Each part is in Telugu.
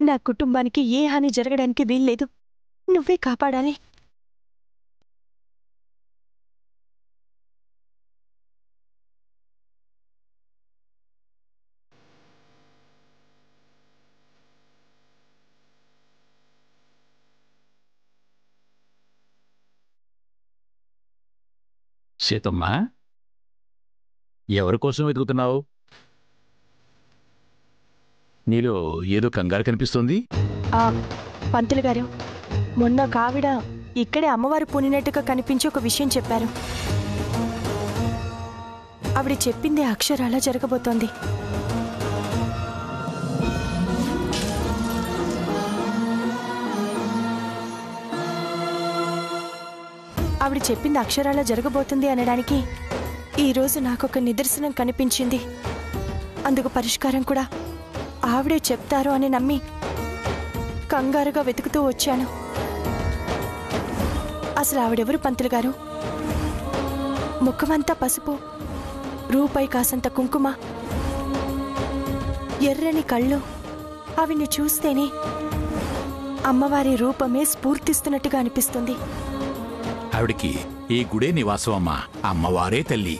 నా కుటుంబానికి ఏ హాని జరగడానికి వీల్లేదు. నువ్వే కాపాడాలి. సీతమ్మా, ఎవరి కోసం వెతుకుతున్నావు? నీలో ఏదో కంగారు కనిపిస్తుంది. పంతులు గారు, మొన్న కావిడ ఇక్కడే అమ్మవారు పూనినట్టుగా కనిపించి ఒక విషయం చెప్పారు. ఆవిడ చెప్పింది అక్షరాల జరగబోతోంది. ఆవిడ చెప్పింది అక్షరాల జరగబోతుంది అనడానికి ఈరోజు నాకొక నిదర్శనం కనిపించింది. అందుకు పరిష్కారం కూడా ఆవిడే చెప్తారు అని నమ్మి కంగారుగా వెతుకుతూ వచ్చాను. అసలు ఆవిడెవరు పంతులు గారు? ముఖమంతా పసుపు, రూపాయి కాసంత కుంకుమ, ఎర్రని కళ్ళు. ఆవిడ్ని చూస్తేనే అమ్మవారి రూపమే స్ఫూర్తిస్తున్నట్టుగా అనిపిస్తుంది. ఆవిడికి ఈ గుడే నివాసం అమ్మా. అమ్మవారే తల్లి.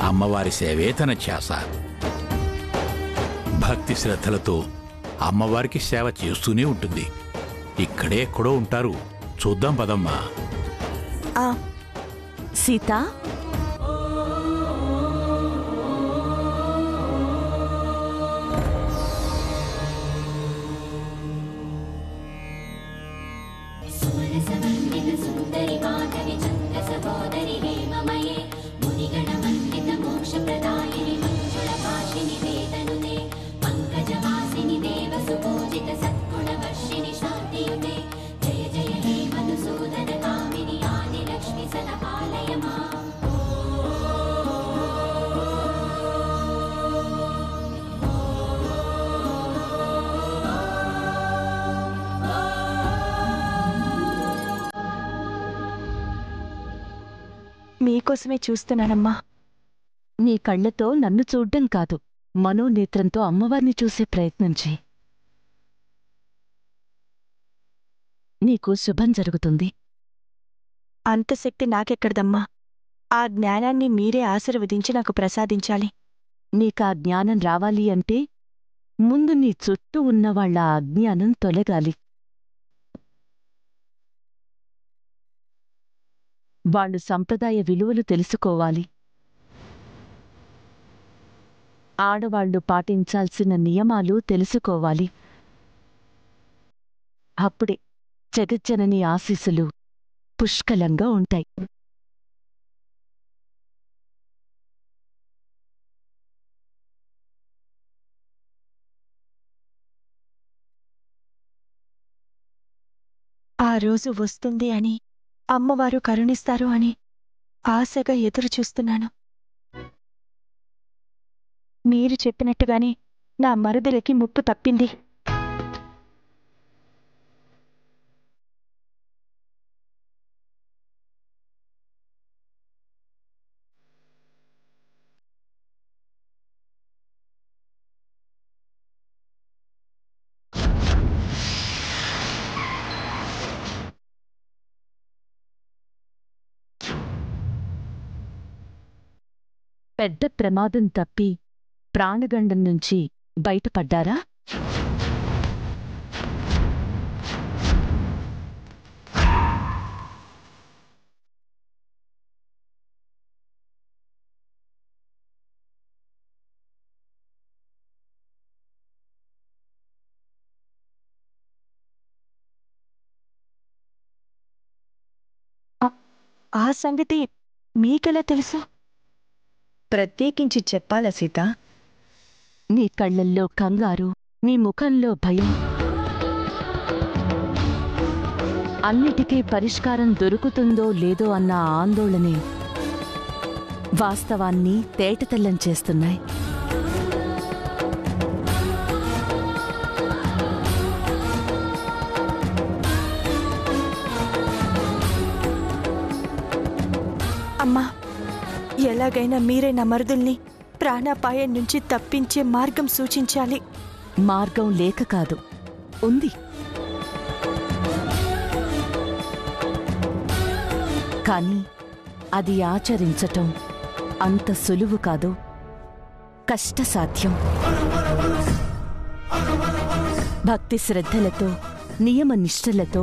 అమ్మవారి సేవే తన ధ్యాస. భక్తి శ్రద్ధలతో అమ్మవారికి సేవ చేస్తూనే ఉంటుంది. ఇక్కడే ఎక్కడో ఉంటారు. చూద్దాం పదమ్మా. సీత, మీకోసమే చూస్తున్నానమ్మా. నీ కళ్లతో నన్ను చూడ్డం కాదు, మనోనేత్రంతో అమ్మవారిని చూసే ప్రయత్నం చెయ్యి. నీకు శుభం జరుగుతుంది. అంత శక్తి నాకెక్కడదమ్మా. ఆ జ్ఞానాన్ని మీరే ఆశీర్వదించి నాకు ప్రసాదించాలి. నీకా జ్ఞానం రావాలి అంటే ముందు నీ చుట్టూ ఉన్నవాళ్ల అజ్ఞానం తొలగాలి. వాళ్ళు సంప్రదాయ విలువలు తెలుసుకోవాలి. ఆడవాళ్లు పాటించాల్సిన నియమాలు తెలుసుకోవాలి. అప్పుడే జగజ్జనని ఆశీస్సులు పుష్కలంగా ఉంటాయి. ఆ రోజు వస్తుంది అని, అమ్మవారు కరుణిస్తారు అని ఆశగా ఎదురుచూస్తున్నాను. మీరు చెప్పినట్టుగానే నా మరుదులకి ముప్పు తప్పింది. పెద్ద ప్రమాదం తప్పి ప్రాణగండం నుంచి బయటపడ్డారా? ఆ సంగతి మీకెలా తెలుసు? ప్రత్యేకించి చెప్పాలా సీత? నీ కళ్ళల్లో కంగారు, నీ ముఖంలో భయం, అన్నిటికీ పరిష్కారం దొరుకుతుందో లేదో అన్న ఆందోళనే వాస్తవాన్ని తేటతెల్లం చేస్తున్నాయి. అమ్మా, ఎలాగైనా మీరే నా మరుదుల్ని ప్రాణాపాయం నుంచి తప్పించే మార్గం సూచించాలి. మార్గం లేక కాదు, ఉంది. కాని అది ఆచరించటం అంత సులువు కాదు, కష్టసాధ్యం. భక్తి శ్రద్ధలతో, నియమ నిష్ఠలతో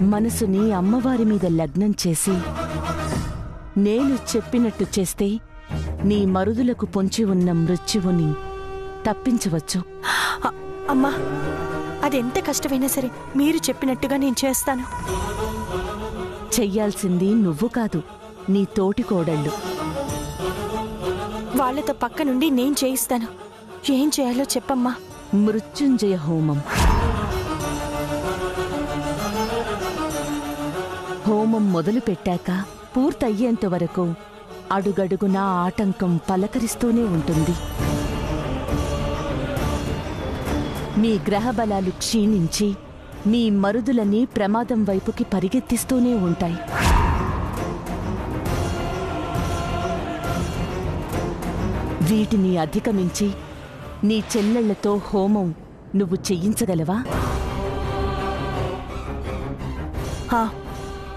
మనసుని అమ్మవారి మీద లగ్నం చేసి నేను చెప్పినట్టు చేస్తే నీ మరుదులకు పొంచి ఉన్న మృత్యువుని తప్పించవచ్చు. అమ్మా, అదెంత కష్టమైనా సరే మీరు చెప్పినట్టుగా నేను చేస్తాను. చెయ్యాల్సింది నువ్వు కాదు, నీ తోటి కోడళ్ళు. వాళ్లతో పక్క నుండి నేను చేయిస్తాను. ఏం చేయాలో చెప్పమ్మా. మృత్యుంజయ హోమం. హోమం మొదలుపెట్టాక పూర్తయ్యేంత వరకు అడుగడుగునా ఆటంకం పలకరిస్తూనే ఉంటుంది. మీ గ్రహబలాలు క్షీణించి మీ మరుదులని ప్రమాదం వైపుకి పరిగెత్తిస్తూనే ఉంటాయి. వీటిని అధిగమించి నీ చెల్లెళ్లతో హోమం నువ్వు చెయ్యించగలవా?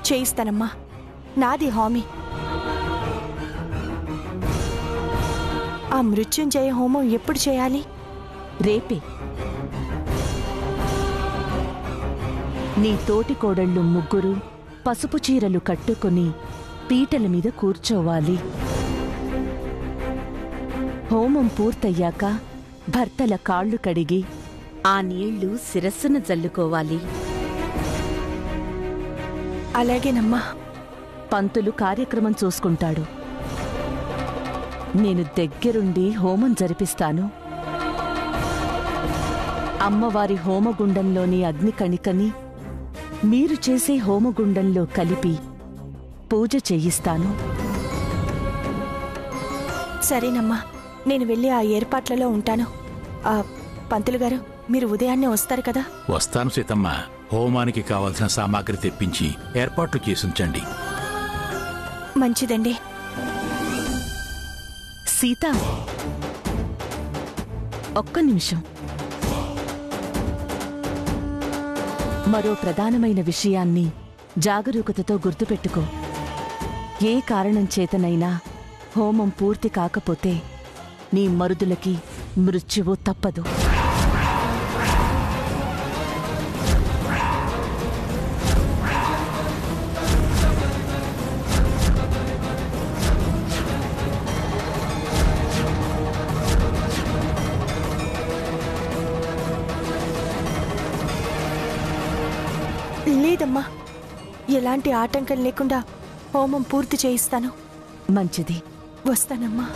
చేయిస్తానమ్మా, నాది హామీ. ఆ మృత్యుంజయ హోమం ఎప్పుడు చేయాలి? రేపే. నీ తోటి కోడళ్ళు ముగ్గురు పసుపు చీరలు కట్టుకుని పీటల మీద కూర్చోవాలి. హోమం పూర్తయ్యాక భర్తల కాళ్ళు కడిగి ఆ నీళ్లు శిరస్సున జల్లుకోవాలి. అలాగేనమ్మా. పంతులు కార్యక్రమం చూసుకుంటాడు. నేను దగ్గరుండి హోమం జరిపిస్తాను. అమ్మవారి హోమగుండంలోని అగ్నికణికని మీరు చేసే హోమగుండంలో కలిపి పూజ చేయిస్తాను. సరేనమ్మా, నేను వెళ్ళి ఆ ఏర్పాట్లలో ఉంటాను. పంతులు గారు, మీరు ఉదయాన్నే వస్తారు కదా? వస్తాను సీతమ్మ. హోమానికి కావలసిన సామాగ్రి తెప్పించి ఏర్పాట్లు చేసుంచండి. మంచిదండి. సీత, ఒక్క నిమిషం. మరో ప్రధానమైన విషయాన్ని జాగరూకతతో గుర్తుపెట్టుకో. ఏ కారణం చేతనైనా హోమం పూర్తి కాకపోతే నీ మరుదులకి మృత్యువు తప్పదు. లేదమ్మా, ఎలాంటి ఆటంకం లేకుండా హోమం పూర్తి చేయిస్తాను. మంచిది. వస్తానమ్మా.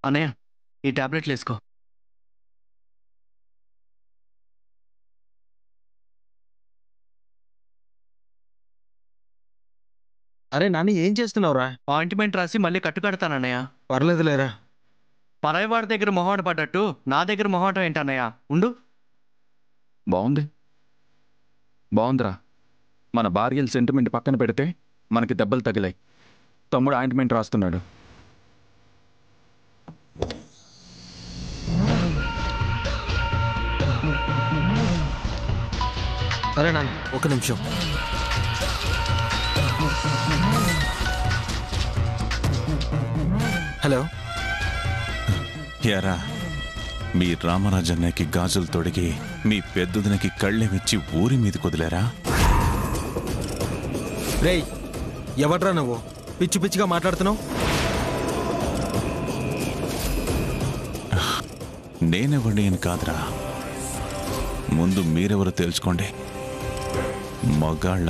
అన్నయ్య ఈ టాబ్లెట్లు వేసుకో. అరే నాని ఏం చేస్తున్నావురా? ఆయింట్మెంట్ రాసి మళ్ళీ కట్టు కడతానన్నయ్య. పర్లేదులేరా. పరాయి వాడి దగ్గర మొహాట పడ్డట్టు నా దగ్గర మొహాటం ఏంటన్నయ్య? ఉండు. బాగుందిరా. మన భార్యల సెంటిమెంట్ పక్కన పెడితే మనకి దెబ్బలు తగిలాయి. తమ్ముడు ఆయింట్మెంట్ రాస్తున్నాడు. అరే నాన్న ఒక నిమిషం. హలో. యారా, మీ రామరాజన్నకి గాజులు తొడిగి మీ పెద్దదినకి కళ్ళెమిచ్చి ఊరి మీద కుదిలేరా? రేయ్ ఎవడ్రా నువ్వు? పిచ్చి పిచ్చిగా మాట్లాడుతున్నావు. నేనెవడిని అని కాదురా, ముందు మీరెవరో తెలుసుకోండి. మగాళ్ళ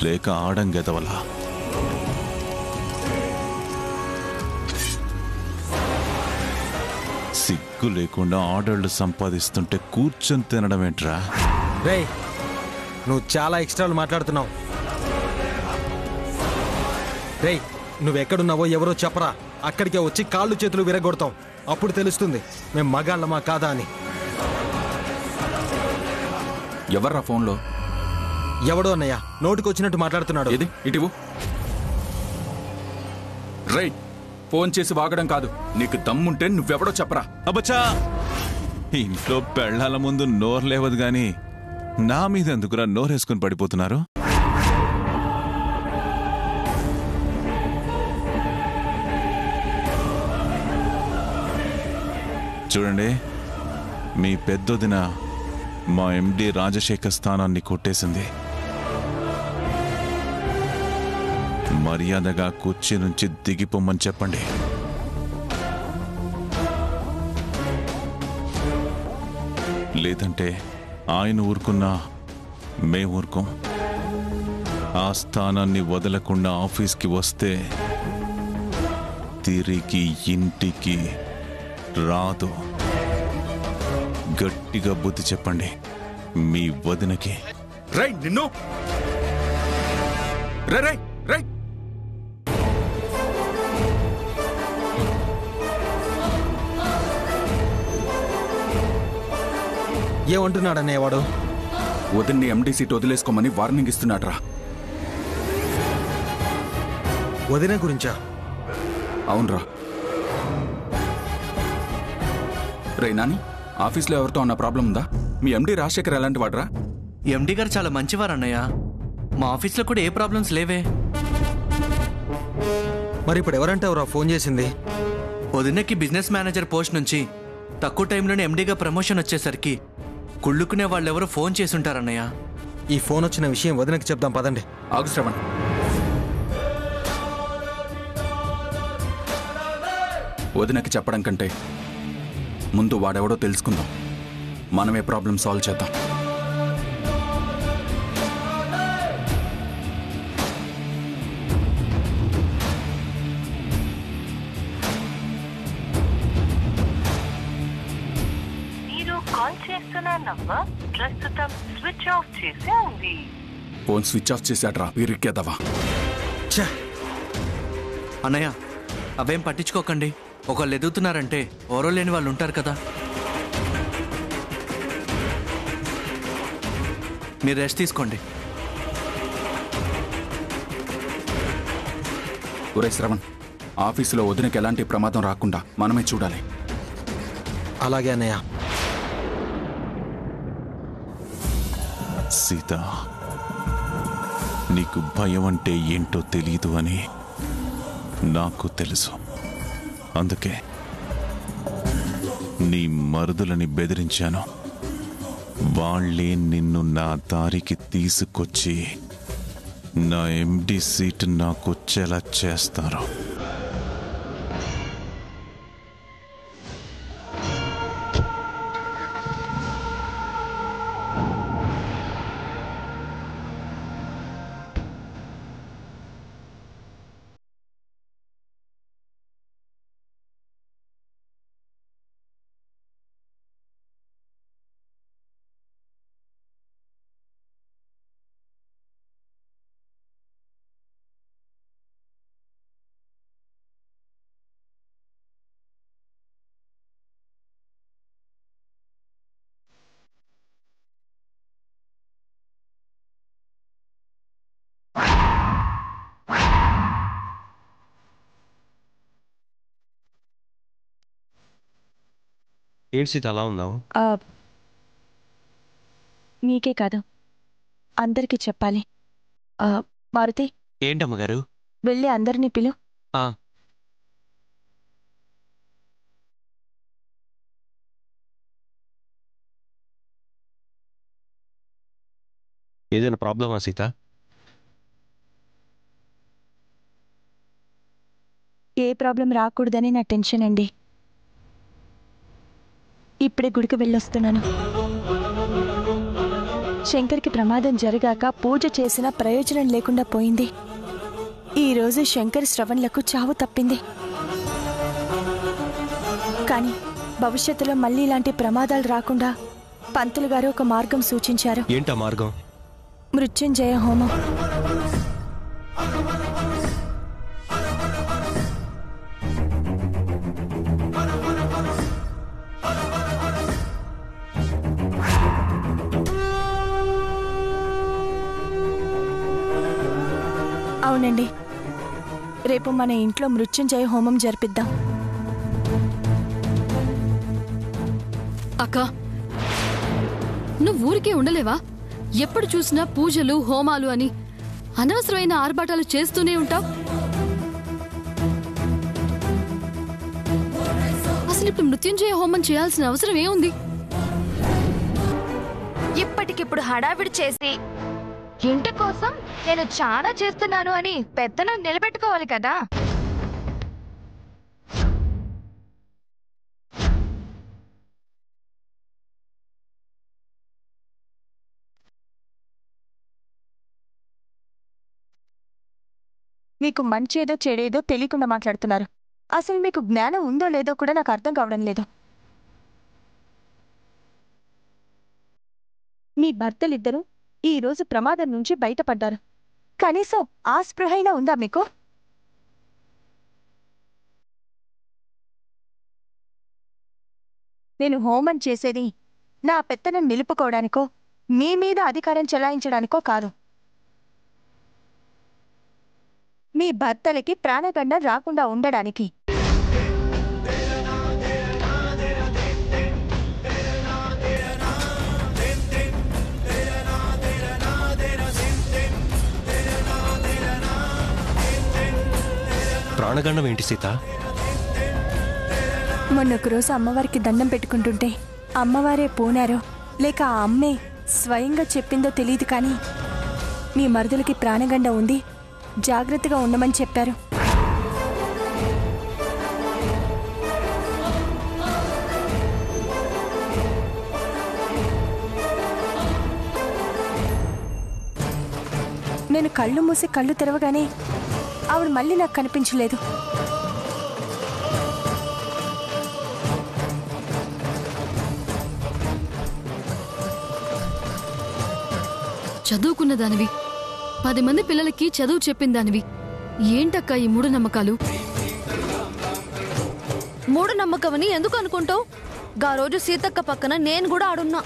లేక ఆడంగెదవలా? సిగ్గు లేకుండా ఆర్డర్లు సంపాదిస్తుంటే కూర్చొని తినడం ఏంట్రా? రేయ్ నువ్వు చాలా ఎక్స్ట్రాలు మాట్లాడుతున్నావు. రేయ్ నువ్వెక్కడున్నావో ఎవరో చెప్పరా, అక్కడికే వచ్చి కాళ్ళు చేతులు విరగొడతాం. అప్పుడు తెలుస్తుంది మేం మగాళ్ళమా కాదా అని. ఎవర్రా ఫోన్లో? ఎవడో అన్నయ్య నోటికొచ్చినట్టు మాట్లాడుతున్నాడు. ఏది ఇటివు. రైట్, ఫోన్ చేసి వాగడం కాదు. నీకు దమ్ముంటే నువ్వెవడో చెప్పరా. అబ్బచ్చా, ఇంట్లో పెళ్ళాల ముందు నోరు లేవదు గాని నా మీద ఎందుకురా నోరేసుకుని పడిపోతున్నారు? చూడండి, మీ పెద్దొదిన మా ఎండి రాజశేఖర్ స్థానాన్ని కొట్టేసింది. మర్యాదగా కుర్చీ నుంచి దిగిపోమ్మని చెప్పండి. లేదంటే ఆయన ఊరుకున్నా మేం ఊరుకోం. ఆ స్థానాన్ని వదలకుండా ఆఫీస్కి వస్తే తిరిగి ఇంటికి రాదు. గట్టిగా బుద్ధి చెప్పండి మీ వదినకి. రై నిన్ను రై రై రై. ఏమంటున్నాడన్నయ్య వాడు? వదిన్ని ఎండీ సీట్ వదిలేసుకోమని వార్నింగ్ ఇస్తున్నాడ్రా. వదిన గురించా? అవునరా. రే నాని, ఆఫీస్లో ఎవరితో ఉన్న ప్రాబ్లం ఉందా? మీ ఎండీ రాజశేఖర్ ఎలాంటి వాడరా? ఎండి గారు చాలా మంచివారు అన్నయ్య. మా ఆఫీస్లో కూడా ఏ ప్రాబ్లమ్స్ లేవే. మరి ఇప్పుడు ఎవరంటావురా ఫోన్ చేసింది? వదినకి బిజినెస్ మేనేజర్ పోస్ట్ నుంచి తక్కువ టైంలోనే ఎండీగా ప్రమోషన్ వచ్చేసరికి కుళ్ళుకునే వాళ్ళెవరో ఫోన్ చేసుంటారన్నయ్య. ఈ ఫోన్ వచ్చిన విషయం వదినకి చెప్దాం పదండి. ఆగు శ్రవణ్. వదినకి చెప్పడం కంటే ముందు వాడెవడో తెలుసుకుందాం. మనమే ప్రాబ్లం సాల్వ్ చేద్దాం. మీరు కాల్ చేస్తున్న నంబర్ ప్రస్తుతం స్విచ్ ఆఫ్ చేసి ఉంది. ఫోన్ స్విచ్ ఆఫ్ చేశాడ్రా వీరికేదవా. అన్నయ్య అవేం పట్టించుకోకండి. ఒకళ్ళు ఎదుగుతున్నారంటే ఎవరో లేని వాళ్ళు ఉంటారు కదా. మీరు రెస్ట్ తీసుకోండి. ఒరే శ్రవణ్, ఆఫీసులో వదినకి ఎలాంటి ప్రమాదం రాకుండా మనమే చూడాలి. అలాగే అన్నయ్య. సీత, నీకు భయం అంటే ఏంటో తెలీదు అని నాకు తెలుసు. అందుకే నీ మరుదులని బెదిరించాను. వాళ్ళే నిన్ను నా దారికి తీసుకొచ్చి నా ఎండి సీట్ నాకొచ్చేలా చేస్తారు. ఏంటి సీత అలా ఉన్నావు? నీకే కాదు అందరికీ చెప్పాలి. మారుతి, ఏంటమ్మగారు? వెళ్ళి అందరినీ పిలు. ఏదైనా ప్రాబ్లమా సీత? ఏ ప్రాబ్లం రాకూడదని నా టెన్షన్ అండి. ఇప్పుడే గుడికి వెళ్ళొస్తున్నాను. శంకర్కి ప్రమాదం జరిగాక పూజ చేసిన ప్రయోజనం లేకుండా పోయింది. ఈరోజు శంకర్ శ్రవణ్లకు చావు తప్పింది. కానీ భవిష్యత్తులో మళ్ళీ ఇలాంటి ప్రమాదాలు రాకుండా పంతులు గారు ఒక మార్గం సూచించారు. ఏంటా మార్గం? మృత్యుంజయ హోమం. అవునండి, రేపు మన ఇంట్లో మృత్యుంజయ హోమం జరిపిద్దాం. అక్క, నువ్వు ఊరికే ఉండలేవా? ఎప్పుడు చూసినా పూజలు హోమాలు అని అనవసరమైన ఆర్భాటాలు చేస్తూనే ఉంటావు. అసలు ఇప్పుడు మృత్యుంజయ హోమం చేయాల్సిన అవసరం ఏముంది? ఇప్పటికిప్పుడు హడావిడి చేసి ఇంటి కోసం నేను చాలా చేస్తున్నాను అని పెద్దను నిలబెట్టుకోవాలి కదా. మీకు మంచేదో చెడేదో తెలియకుండా మాట్లాడుతున్నారు. అసలు మీకు జ్ఞానం ఉందో లేదో కూడా నాకు అర్థం కావడం లేదు. మీ భర్తలిద్దరూ ఈరోజు ప్రమాదం నుంచి బయటపడ్డారు. కనీసం ఆ స్పృహైనా ఉందా మీకు? నేను హోమం చేసేది నా పెత్తనం నిలుపుకోవడానికో మీ మీద అధికారం చెలాయించడానికో కాదు. మీ భర్తలకి ప్రాణగండం రాకుండా ఉండడానికి. ప్రాణగండం ఏంటి సీత? మొన్నొకరోజు అమ్మవారికి దండం పెట్టుకుంటుంటే అమ్మవారే పోనారో లేక ఆ అమ్మే స్వయంగా చెప్పిందో తెలియదు, కానీ మీ మరుదులకి ప్రాణగండం ఉంది, జాగ్రత్తగా ఉండమని చెప్పారు. నేను కళ్ళు మూసి కళ్ళు తెరవగానే ఆవిడ మళ్ళీ నాకు కనిపించలేదు. చదువుకున్న దానివి, 10 మంది పిల్లలకి చదువు చెప్పిన దానివి, ఏంటక్క ఈ మూఢనమ్మకాలు? మూఢనమ్మకమని ఎందుకు అనుకుంటావు? గా రోజు సీతక్క పక్కన నేను కూడా ఆడున్నా.